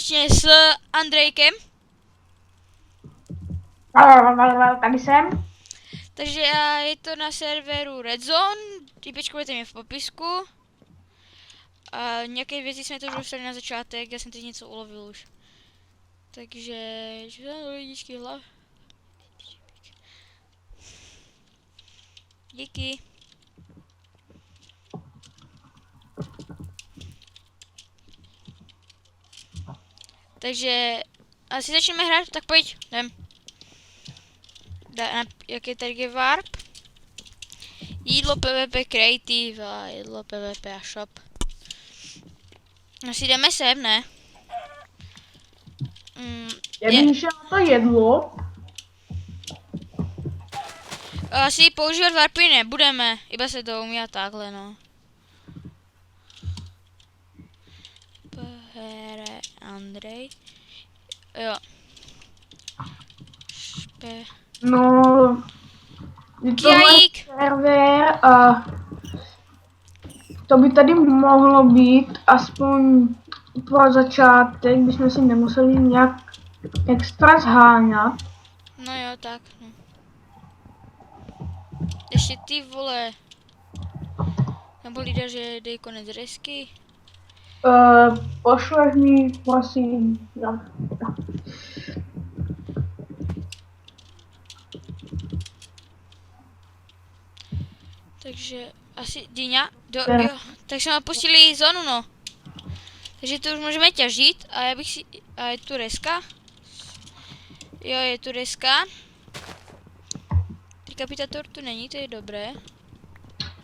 společně s Andrejkem. Tady jsem. Takže je to na serveru Redzone, typečko budete mě v popisku. A nějaké věci jsme to už dostali na začátek, já jsem teď něco ulovil už. Takže, lidičky, díky. Takže, asi začneme hrát, tak pojď, jdem. Jak je tady warp? Jídlo PvP Creative a jídlo PvP a shop. Asi jdeme sem, ne? Když šel na to jedlo. Asi používat warpy nebudeme, iba se to umí a takhle, no. Here Andrej. Jo. No, tohle je server a to by tady mohlo být, aspoň pro začátek bychom si nemuseli nějak extra zháňat. No jo, tak. No. Ještě ty vole. Nebo lída, že dej konec resky. Pošleš mi, prosím. No. Takže asi Dýňa, jo, tak jsme opustili zónu, no. Takže to už můžeme těžit a já bych si, a je tu reska. Jo, je tu reska. Dekapitator tu není, to je dobré.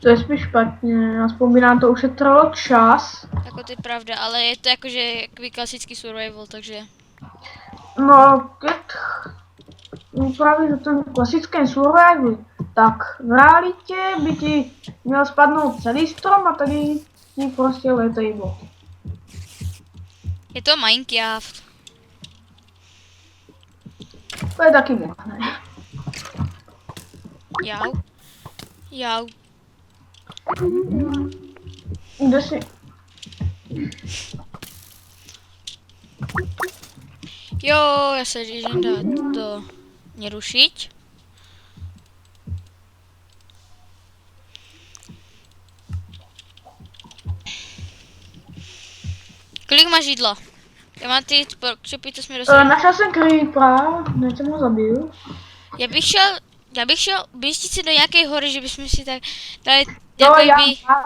To je spíš špatně, aspoň by nám to ušetřilo čas. Jako to je pravda, ale je to jakože jaký klasický survival, takže. No, právě za ten klasický survival, tak v realitě by ti měl spadnout celý strom a tady ti prostě letají boty. Je to Minecraft. To je taky možné. Jau. Jau. Kde si? Jo, já se jdem dát to nerušiť. Kolik máš jídla? Já mám ty workshopy, to jsme dostali. Našel jsem creepera, než jsem ho zabil. Já bych šel běžtit si do nějaké hory, že bychom si tak dali Jo, nějaký já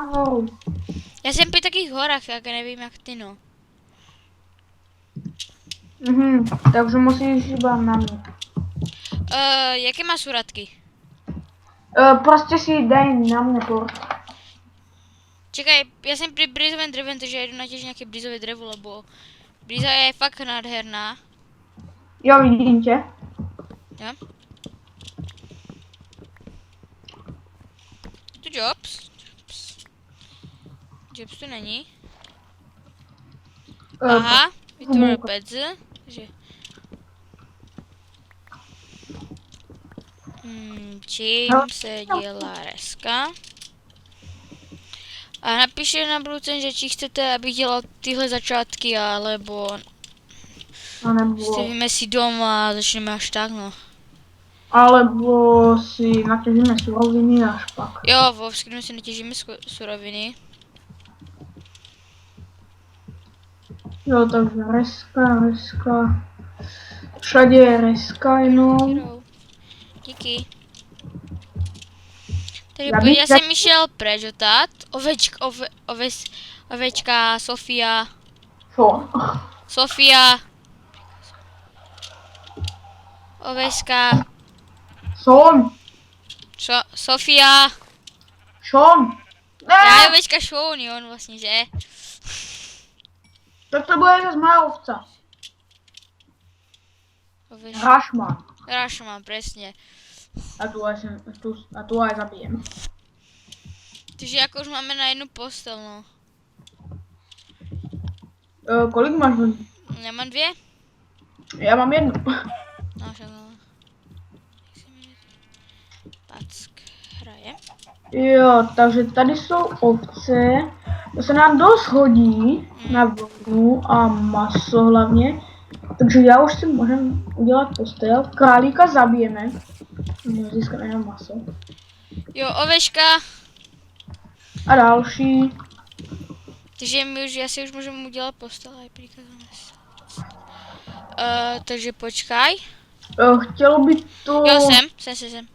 Já jsem při takých horách, jak nevím jak ty, no. Takže musíš iba na mě. Jaké máš úradky? Prostě si dej na mě port. Čekaj, já jsem při brizovém dreven, takže já jdu natěžit nějaké brizové drevo, lebo briza je fakt nádherná. Jo, vidím tě. Jo. Tu Jobs. Jobs tu není. Aha, vytvořil pedze, takže... Čím se dělá reska? A napíše na Bluecen, že či chcete, abych dělal tyhle začátky, alebo... Stavíme si dom a začneme až tak, no. Alebo si natěžíme suroviny až pak. Jo, vo Vskrynu si natěžíme suroviny. Jo, takže reska. Všade je reska jenom. Díky. Takže pojď, já jsem šel preč otát. Ovečka, Sofia. Sofia. Ovečka. Sofia. Já je ovečka Sean, jo, on vlastně, že? Tak to bude zase má ovca. Rašman, presně. A tu aj zabijem. Takže jako už máme na jednu postel, no. Kolik máš vody? Já mám 2. Já mám 1. No, Pack hraje. Jo, takže tady jsou ovce To se nám dost hodí na vlnu a maso hlavně. Takže já už si můžem udělat postel. Králíka zabijeme. Získat jenom maso. Jo, ovečka. A další. Takže my už, já si už můžeme udělat postel. Takže počkaj. Chtělo by to... Jo, jsem.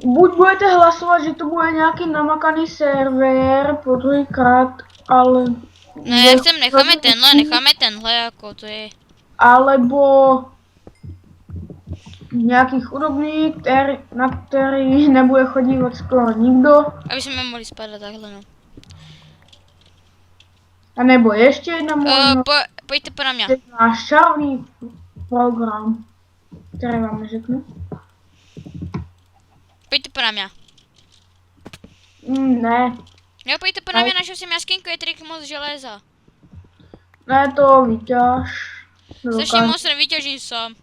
Buď budete hlasovat, že to bude nějaký namakaný server po druhýkrát, ale... Ne, já chcem, necháme tenhle, jako to je. Alebo nějaký chudobný, na který nebude chodit skoro nikdo. Aby jsme mohli spadat takhle, no. A nebo ještě jedna možnost, Pojďte po na mě. je náš čarovný program, který vám neřeknu. Pojďte po na mě. Ne, Jo, pojďte po na mě, našel jsem jaskynku, je tady moc železa. ne to vyťaž. Strašně moc nevyťažím sám.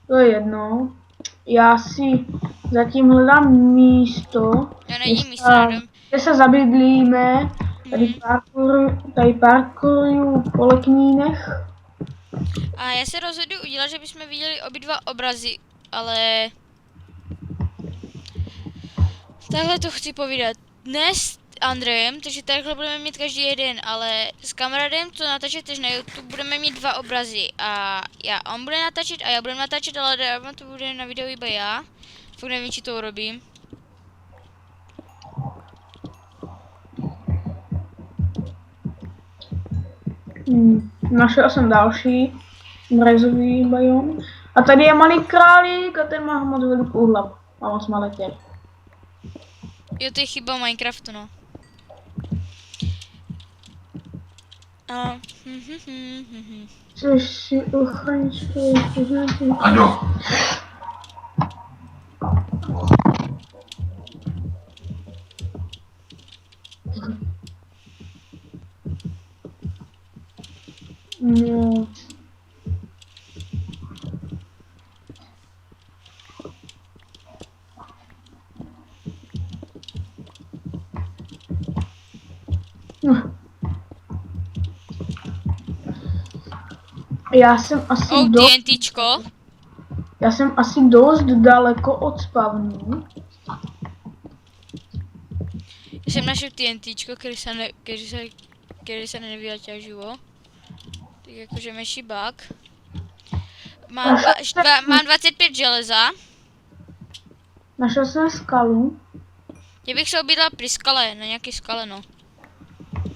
To je jedno. Já si zatím hledám místo, Já není místo na kde se zabydlíme. Tady parkouruju po leknínech. A já se rozhodu udělat, že bychom viděli obě dva obrazy, ale... Takhle to chci povídat. Dnes s Andrejem, takže takhle budeme mít každý jeden, ale s kamarádem, co natáčet tež na YouTube, budeme mít dva obrazy. A on bude natáčet a já budem natáčet, ale dávám to bude na videu iba já. Fakt nevím, či to urobím. Našel jsem další mrazový biom. A tady je malý králík a ten má moc velikou hlavu. A moc malý těl. Jo, to je chyba Minecraftu, no. Což si ochrání svoje pořádky. Ano. No. Já jsem asi TNTčko. Já jsem asi dost daleko od spavnu. Já jsem našel TNTčko, který se nevyťažilo. Tak jakože menší bug. Mám 25 železa. Našel jsem skalu. Já bych se obydla při skale, na nějaký skale, no.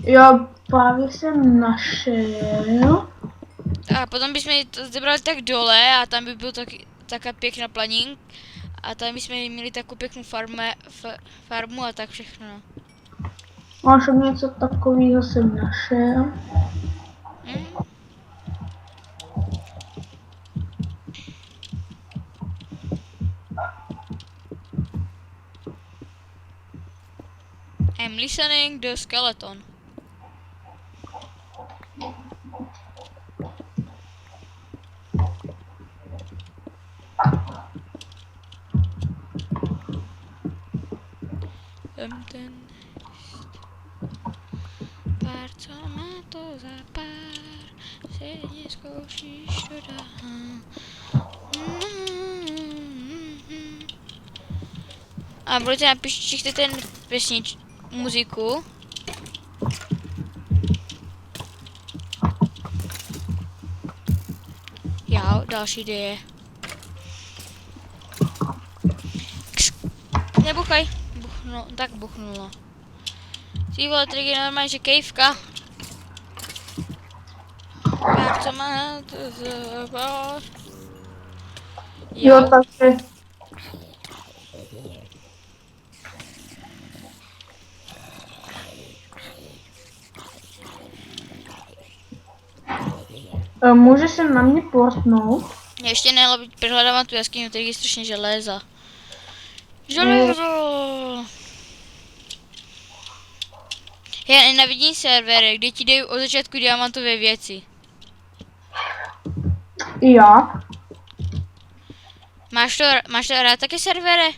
Já právě jsem našel. A potom bychom to zebrali tak dole a tam by byl taká pěkná planík. A tam bychom měli takovou pěknou farmu a tak všechno, no. Máš něco takového jsem našel. I'm listening the skeleton. Pár, co má to za pár, se neskoušíš to dám. A budete napíšit, či chcete muziku. Jo, další ideje. Nebuchaj. Tak buchnulo. Ty vole, tady je normálně, že kejvka. Pár, co má to za pár. Jo, takže může se na mě portnout? Ještě ne, ale přehledávám tu jaskyni, tady je strašně želéza. Železo! Já nenávidím servery, kde ti dají od začátku diamantové věci. I já. Máš to rád taky servery?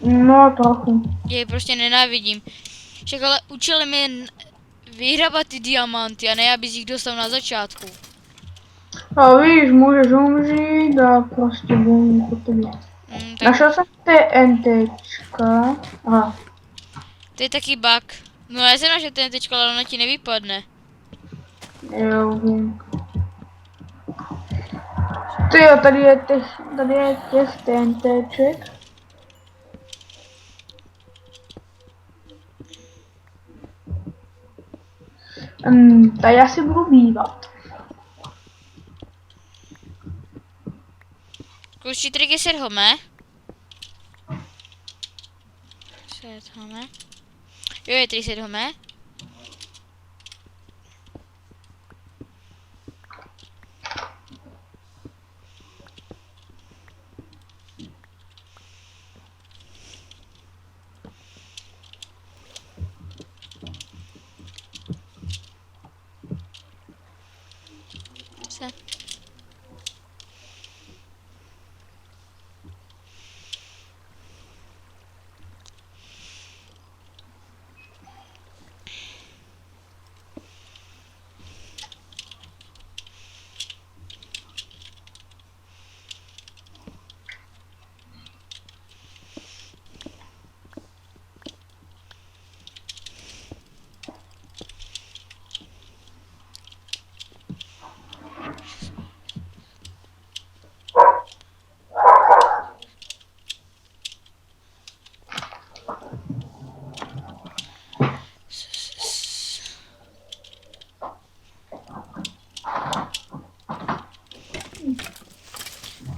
No, trochu. Je prostě nenávidím. Však ale učili mě vyhrávat ty diamanty a ne, abys jich dostal na začátku. A víš, můžeš umřít a prostě bum, po tobě. Tak Našel jsem TNTčka. Aha, to je taky bug. No já jsem našel ten tečko, ale ono ti nevypadne. jo, vím. Tyjo, tady je těch TNTček. Tady já si budu bývat. Kurčí trik je sedhome. Sedhome. Jo, je tady sedhome. Se.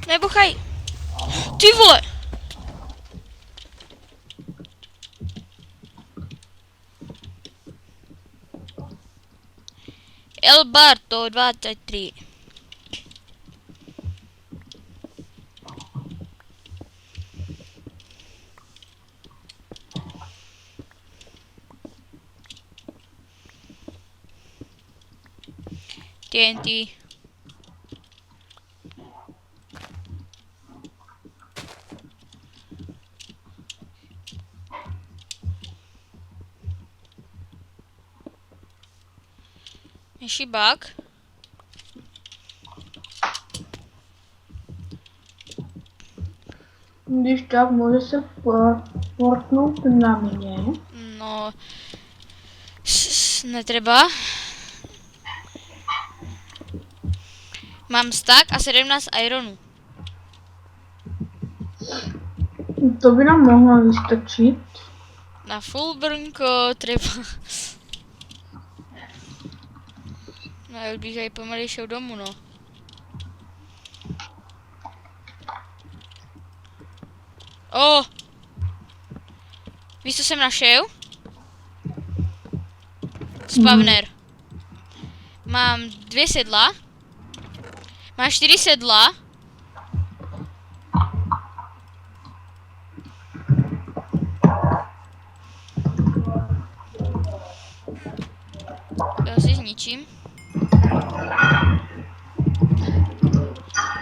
Nebuchaj! Ty vole! Elbarto 23. TNT. Ještě bug. Když tak, může se portnout na mě. No. Netreba. Mám stack a 17 ironů. To by nám mohlo vystačit. Na full brnko třeba. No já už bych aj pomalu šel domů, no. Oh! Víš, co jsem našel? Spawner. Mám 2 sedla. Mám 4 sedla. Já si zničím.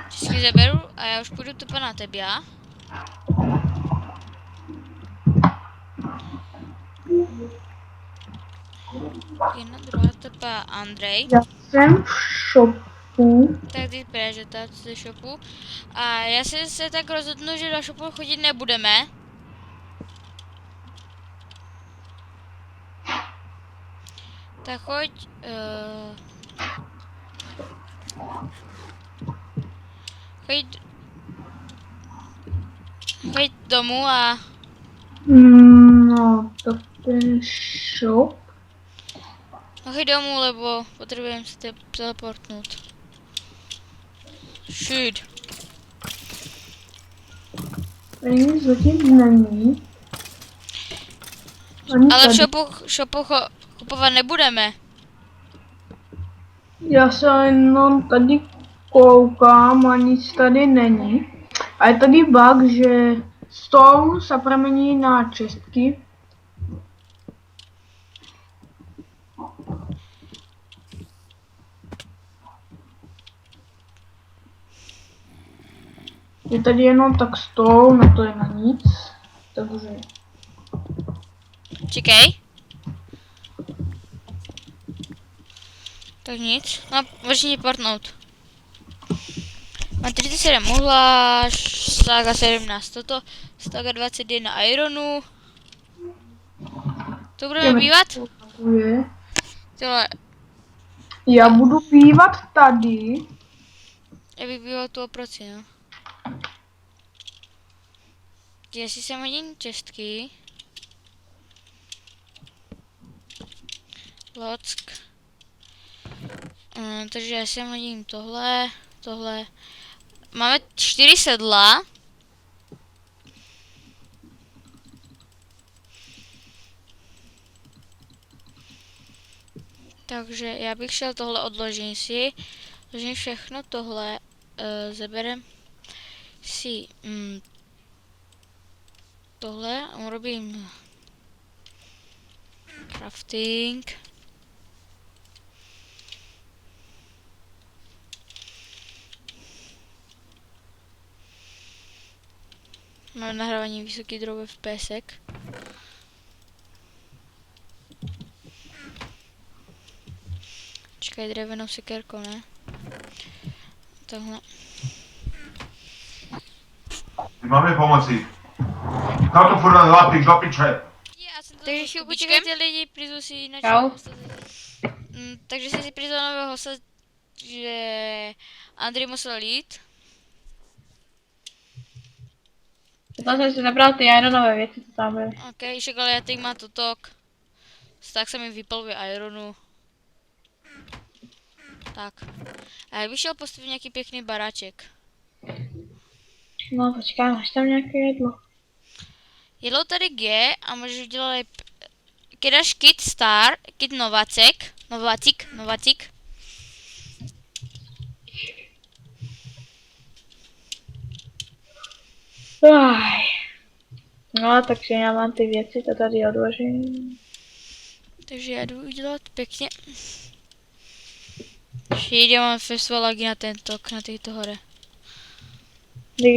Vždycky zaberu a já už půjdu tupa na tebe. 1, 2, tepa Andrej. Já jsem v shopu. Tak ty prežetáci ze shopu. A já se tak rozhodnu, že do shopu chodit nebudeme. Tak choď. Choď domů a No, tak ten shop. no choď domů, lebo potřebujeme se teleportnout. Shoot. Tady nic zatím není. Ani Ale v tady. shopu kupovat nebudeme. Já se jenom tady koukám a nic tady není. A je tady bug, že stone se pramení na čestky. Je tady jenom tak stone, na to je na nic. Takže Čekej. Tak nic. No, vršně portnout. Mám 37 uhla, Saga 17 toto, Saga 21 ironu. To budeme bývat? Je. Tyhle, Já budu bývat tady. já bych býval tu oproti, no. Jestli sem hodím čestky. Lock. Takže já sem hodím tohle. Máme 4 sedla. Takže já bych šel tohle, odložím si. Odložím všechno tohle. Zaberem si tohle a urobím crafting. Mám nahrávání vysoký drobě v pések. Čekaj, drevenou sekerkou, ne? Tohle. Máme pomoci. Kam to furt lepíš do piče? Takže chvíli počkejte lidi, přizvu si jinak. Čau. Takže jsem si přizval nového hosta, že Andrej musel jít. Tam jsem si zabral ty ironové věci, co tam byly. OK, však ale já teď mám totok. Tak se mi vypaluje ironu. Tak. A já bych šel postavit nějaký pěkný baráček. No počkej, máš tam nějaké jedlo? Jedlo tady G a můžeš udělat když dáš kit star, kit novacik. Aj. No, takže já mám ty věci, to tady odložím. Takže já jdu udělat pěkně. Ještě mám festival lagi na na této hore.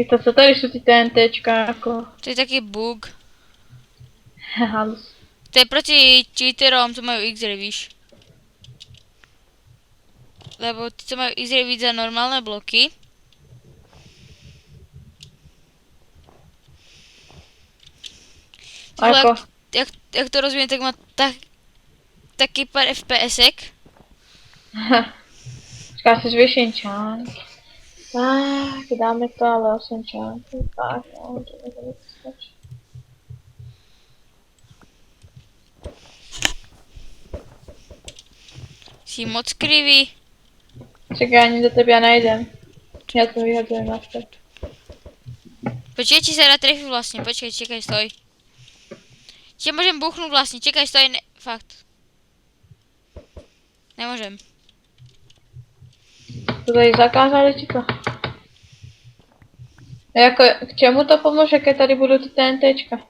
To co tady jsou ty TNTčka jako? To je taky bug. Halus. To je proti cheaterům, co mají X-ray, víš? Lebo ty, co mají X-ray víc za normální bloky. A jako? Jak to rozumím, tak má taky pár FPSek. Počká se zvyším čánk. Tak, dáme to ale 8 čánků. Tak, no, to stačí. Jsi moc krivý. Čekaj, ani do tebe nejdem. Já to vyhadujem na to. Počkej, či se trefí vlastně, počkej, čekaj, stoj. Či můžem buchnout vlastně, čekaj, stoj, ne, fakt. Nemůžem. To tady zakázali či to? A jako, k čemu to pomůže, když tady budou ty TNTčka?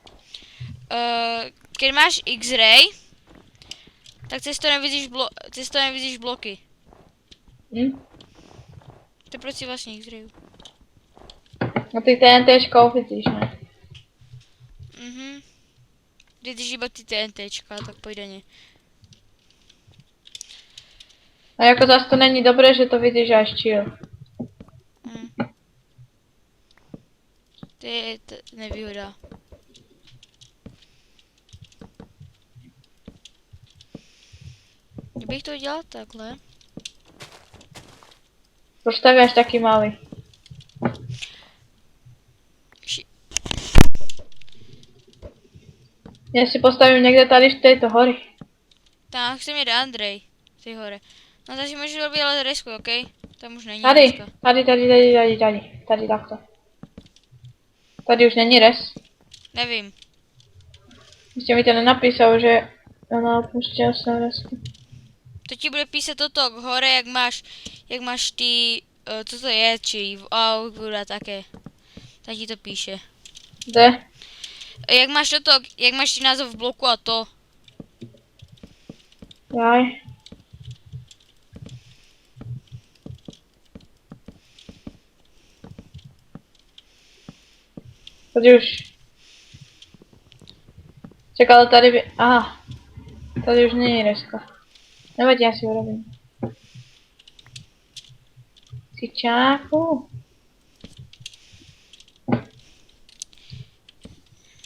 Když máš X-ray, tak cez to nevidíš bloky. To je proti vlastně X-rayu. No ty TNTčka uvidíš, ne? Vidíš iba ty TNTčka, tak pojďme. A jako zase to není dobré, že to vidíš až chill. To je nevýhoda. Kdybych to udělal takhle. Postavíš taky malý. Já si postavím někde tady v této hory. Tam chce mě dát Andrej. Ty hore. No takže můžeš robit ale resku, ok? Tam už není Tady, reska. tady takto. Tady už není res. Nevím. Ještě mi to nenapísal, že ano, opustil jsem resku. To ti bude písat toto hore, jak máš ty, co to je, či v Augura také. Tak ti to píše. Kde? Jak máš toto, jak máš ty název v bloku a to. Jaj. Tady už. Ček, ale tady by... Aha. Tady už není reska. Nevadí, já si urobím. Sičáku.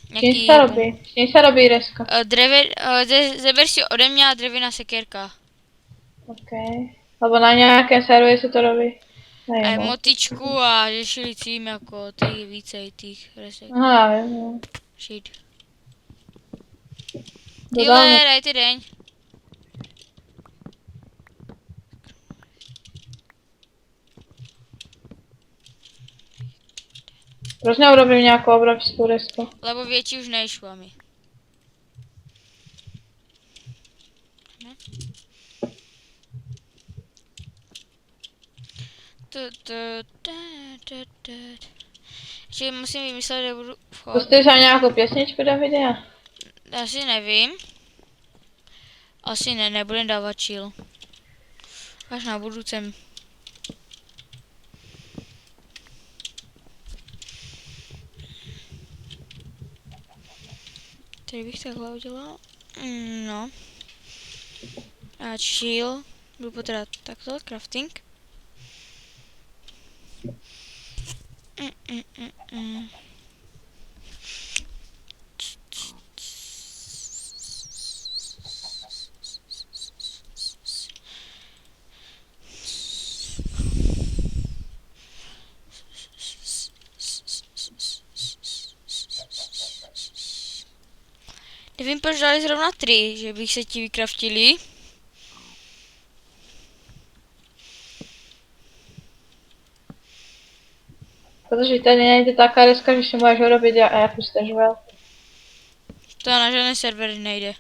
Nějaký... S čím se robí reska? Zeber si ode mě a dřevěná sekérka. OK. Lebo na nějaké servery se to robí. A Nevím. motičku a řešili tím jako ty více těch resek. Aha, já vím, no. Shit. Dodám. Tyhle, daj ty deň. Proč neurobím nějakou obrovskou desku? Lebo větší už nejšlo mi. Ne? Ještě musím vymyslet, kde budu vchod. Pustíš vám nějakou pěsničku do videa? Asi nevím. Asi ne, nebudem dávat chill. Až na budoucem. Tady bych takhle udělal. No. A chill. Budu potřebovat takto, crafting. Nevím, proč dali zrovna 3, že bych se ti vykraftili. Protože tady nejde taká deska, že si můžeš urobit jako stažoval. To na žádné servery nejde.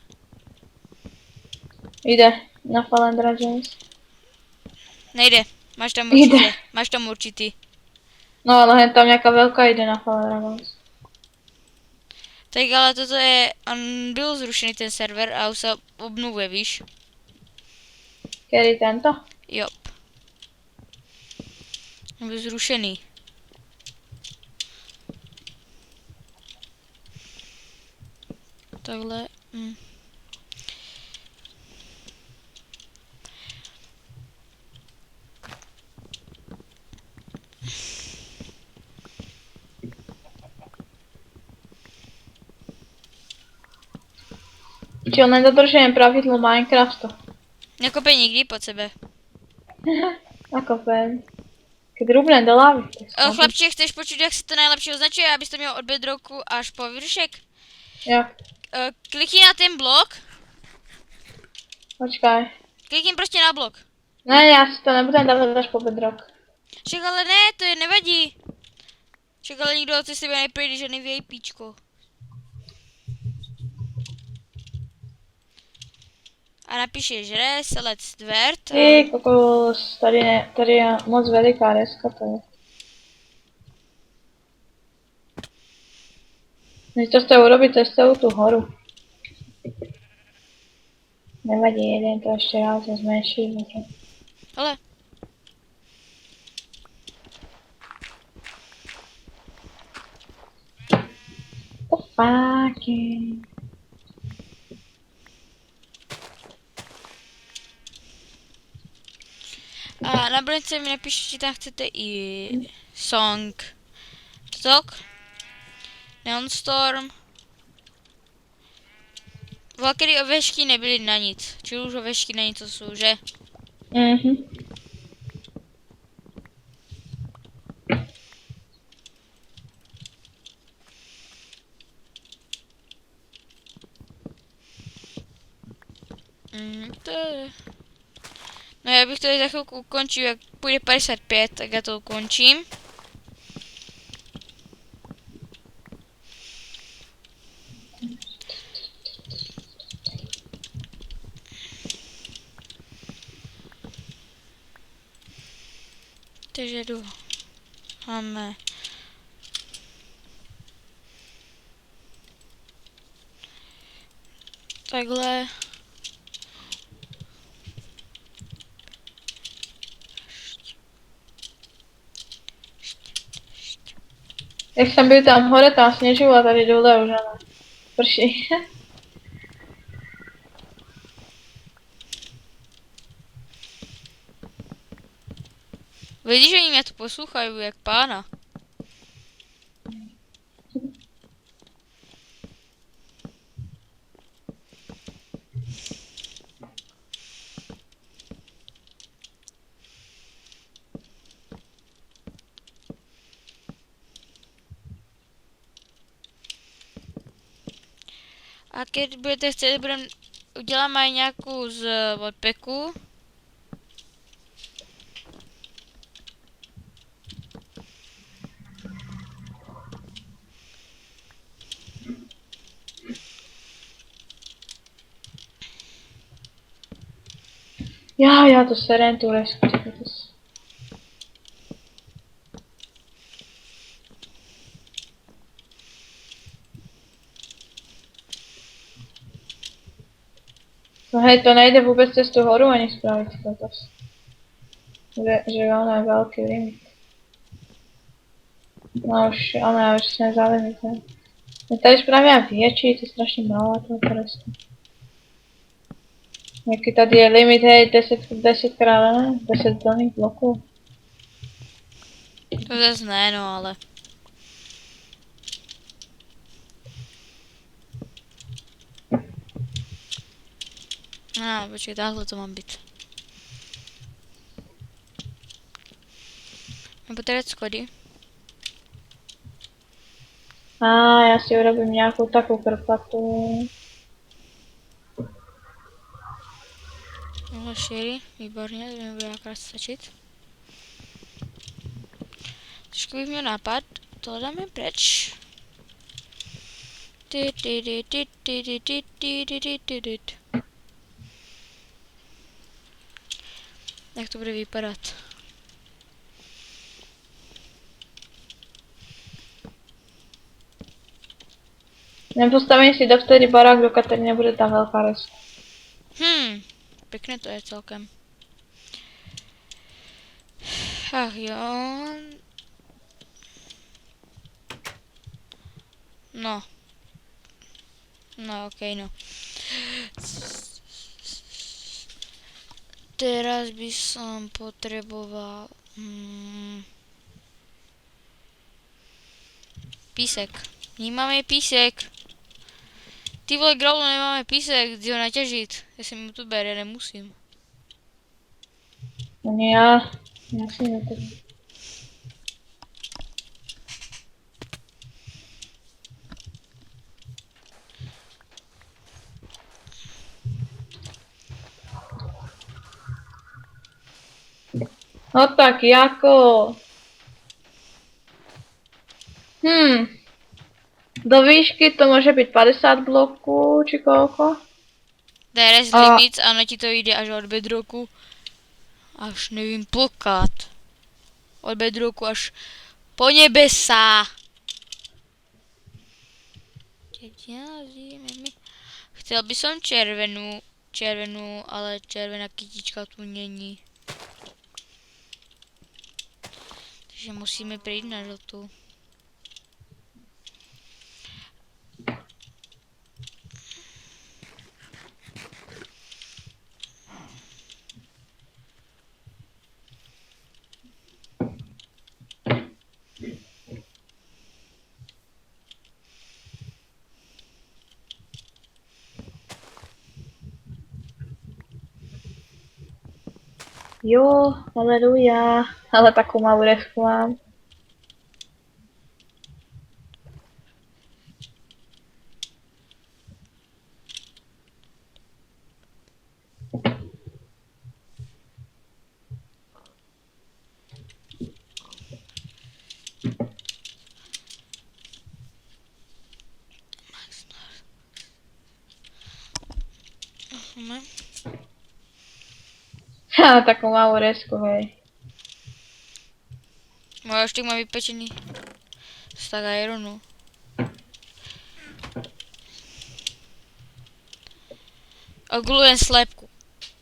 Jde na Fallen Dragons. Nejde. Máš tam Jde. určitě. Máš tam určitý. No ale jen tam nějaká velká jde na Fallen Dragons. Tak ale toto je, on byl zrušený ten server a už se obnovuje, víš? Který tento? Jo. On byl zrušený. Takhle. Čo nedodržujem pravidlo Minecraftu. Nekopej nikdy pod sebe. Ako fen. Keď rubnem do lávy. Chlapče, chceš počuť, jak se to nejlepší označuje, abys to měl od bedrocku až po vršek? Jak? Klikni na ten blok. Počkaj. Klikni prostě na blok. Ne, já si to nebudem dávat až po bedrock. Však ale ne, to je nevadí. Však ale nikdo od sebe neprojde žádný VIPčko. A napíšeš reselec dvert. Ty kokos, tady je moc veliká deska to je. Než to jste urobit, to jste tu horu. Nevadí, jeden to ještě rád zmenší. Hele. Fucking. A na brance mi napíšte, že tam chcete i song. Tok. Neonstorm. Valkyrie ovešky nebyly na nic. Či už ovešky na nic, to jsou, že? Mhm. To je... No já bych to za chvilku ukončil, jak půjde 55, tak já to ukončím. Takže jdu. Máme. Takhle. Jak jsem byl tam hore, tam sněžilo a tady dole už ano. Prší. Vidíš, že oni mě tu poslouchají jak pána. A když budete chcet, uděláme aj nějakou z odpeku. Já to serem tu resku. No hej, to nejde vůbec přes tu horu ani spravit to. Že ono je velký limit. No už jsme za limitem. No tady spravím větší, to je strašně málo toho prostě. Jaký tady je limit, hej, 10 krát, ne? 10 plných bloků. To zase ne, no ale. Počkej, takhle to mám být. Mám potřebovat schody. Já si urobím nějakou takovou krpatu. Tohle šíří, výborně, to mi bude akorát stačit. Trošku bych měl nápad, tohle dáme pryč. Jak to bude vypadat? Nepostavím si dovtedy barák, dokud tady nebude ta velká reska. Pěkné to je celkem. Ach jo. No. No, okej, no. Teraz by som potreboval... písek. Nemáme písek. Ty vole, Growlu, nemáme písek, jdi ho naťažit. Já jsem youtuber, já nemusím. Ani já si na to. No tak jako... Do výšky to může být 50 bloků, či kolko? There is limits, ano, ti to jde až od bedrocku. Až nevím pokat. Od bedrocku až po nebesa. Chtěl by som červenou, ale červená kytička tu není. Takže musíme přijít na žlutou. Jo, haleluja. Ale takovou malou desku mám. Takovou malou desku, hej. Můj oštěk má vypečený stack ironu. Oglujem slepku.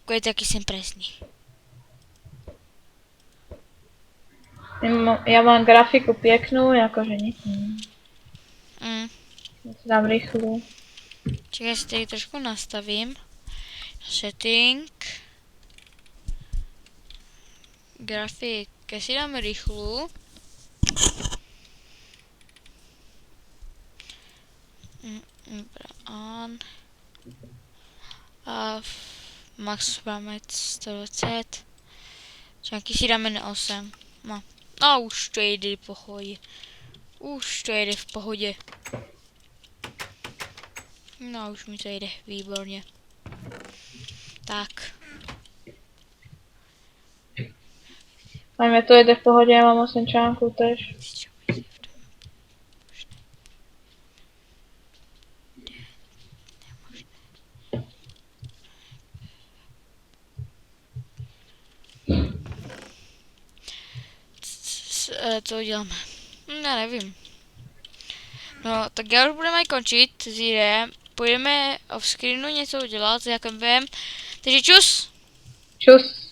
Koukejte, jaký jsem presný. Já mám grafiku pěknou, jakože nic. Já si dám rychlou. Čekaj, si tady trošku nastavím. Setting. Grafik. Počkej, si dáme rychlu. Brán. A max máme 120. Čanky si dáme na 8. No. A už to jde v pohodě. Už to jde v pohodě. No, už mi to jde výborně. Tak. A mě to jde v pohodě, já mám 8 článků tež. Co uděláme? Já nevím. No, tak já už budeme končit s Jirem. Půjdeme off screenu něco udělat s Jakobem. Takže čus! Čus.